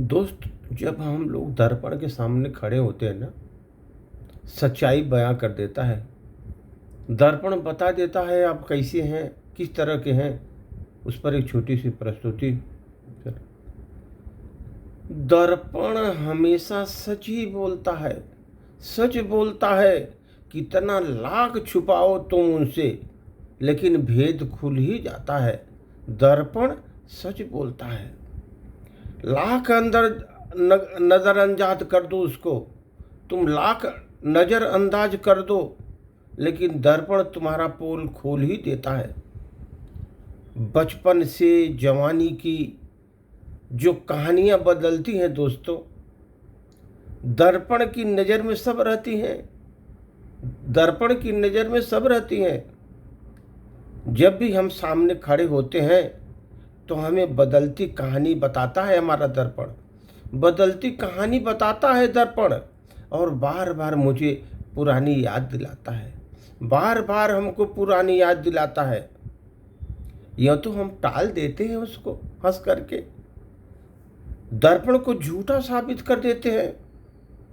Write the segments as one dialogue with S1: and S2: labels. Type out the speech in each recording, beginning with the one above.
S1: दोस्त, जब हम लोग दर्पण के सामने खड़े होते हैं ना, सच्चाई बयां कर देता है। दर्पण बता देता है आप कैसे हैं, किस तरह के हैं। उस पर एक छोटी सी प्रस्तुति। दर्पण हमेशा सच ही बोलता है। सच बोलता है। कितना लाख छुपाओ तुम उनसे, लेकिन भेद खुल ही जाता है। दर्पण सच बोलता है। लाख अंदर नज़रअंदाज कर दो उसको, तुम लाख नज़रअंदाज कर दो, लेकिन दर्पण तुम्हारा पोल खोल ही देता है। बचपन से जवानी की जो कहानियां बदलती हैं दोस्तों, दर्पण की नज़र में सब रहती हैं। दर्पण की नज़र में सब रहती हैं। जब भी हम सामने खड़े होते हैं तो हमें बदलती कहानी बताता है हमारा दर्पण। बदलती कहानी बताता है दर्पण, और बार बार मुझे पुरानी याद दिलाता है। बार बार हमको पुरानी याद दिलाता है। यह तो हम टाल देते हैं उसको हंस करके, दर्पण को झूठा साबित कर देते हैं।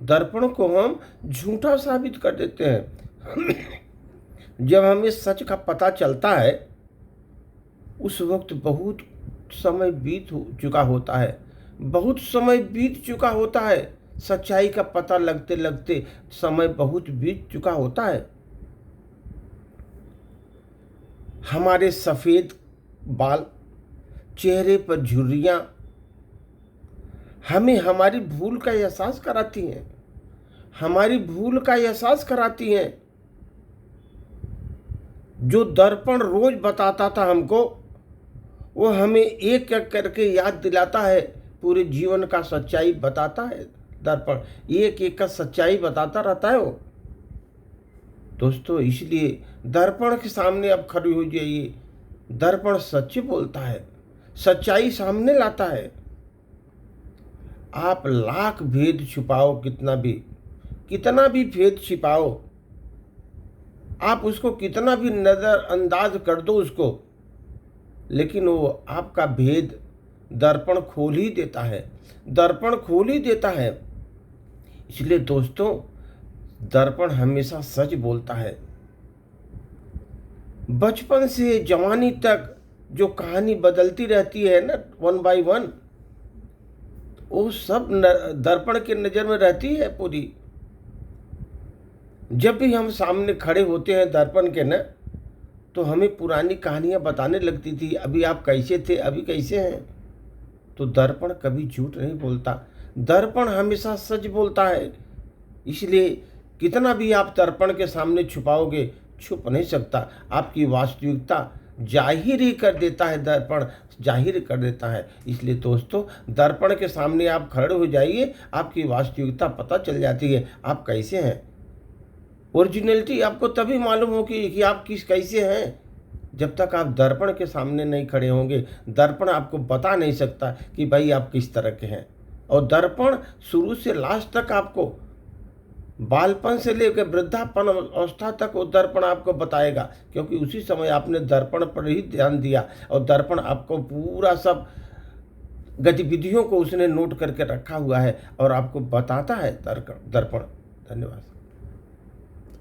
S1: दर्पण को हम झूठा साबित कर देते हैं। जब हमें सच का पता चलता है उस वक्त बहुत समय बीत चुका होता है। बहुत समय बीत चुका होता है। सच्चाई का पता लगते लगते समय बहुत बीत चुका होता है। हमारे सफ़ेद बाल, चेहरे पर झुर्रियाँ हमें हमारी भूल का एहसास कराती हैं। हमारी भूल का एहसास कराती हैं। जो दर्पण रोज बताता था हमको, वो हमें एक एक करके याद दिलाता है। पूरे जीवन का सच्चाई बताता है दर्पण, एक एक का सच्चाई बताता रहता है वो। दोस्तों, इसलिए दर्पण के सामने अब खड़ी हो जाइए। दर्पण सच्ची बोलता है, सच्चाई सामने लाता है। आप लाख भेद छुपाओ, कितना भी भेद छिपाओ, आप उसको कितना भी नज़रअंदाज कर दो उसको, लेकिन वो आपका भेद दर्पण खोल ही देता है। दर्पण खोल ही देता है। इसलिए दोस्तों, दर्पण हमेशा सच बोलता है। बचपन से जवानी तक जो कहानी बदलती रहती है ना, 1 बाय 1, वो सब दर्पण के नज़र में रहती है पूरी। जब भी हम सामने खड़े होते हैं दर्पण के न, तो हमें पुरानी कहानियां बताने लगती थी। अभी आप कैसे थे, अभी कैसे हैं। तो दर्पण कभी झूठ नहीं बोलता। दर्पण हमेशा सच बोलता है। इसलिए कितना भी आप दर्पण के सामने छुपाओगे, छुप नहीं सकता। आपकी वास्तविकता जाहिर ही कर देता है। दर्पण जाहिर कर देता है। इसलिए दोस्तों, दर्पण के सामने आप खड़े हो जाइए, आपकी वास्तविकता पता चल जाती है आप कैसे हैं। ओरिजिनलिटी आपको तभी मालूम होगी कि आप कैसे हैं, जब तक आप दर्पण के सामने नहीं खड़े होंगे। दर्पण आपको बता नहीं सकता कि भाई आप किस तरह के हैं। और दर्पण शुरू से लास्ट तक आपको, बालपन से लेकर वृद्धापन अवस्था तक, वो दर्पण आपको बताएगा, क्योंकि उसी समय आपने दर्पण पर ही ध्यान दिया। और दर्पण आपको पूरा सब गतिविधियों को उसने नोट करके रखा हुआ है और आपको बताता है दर्पण। धन्यवाद।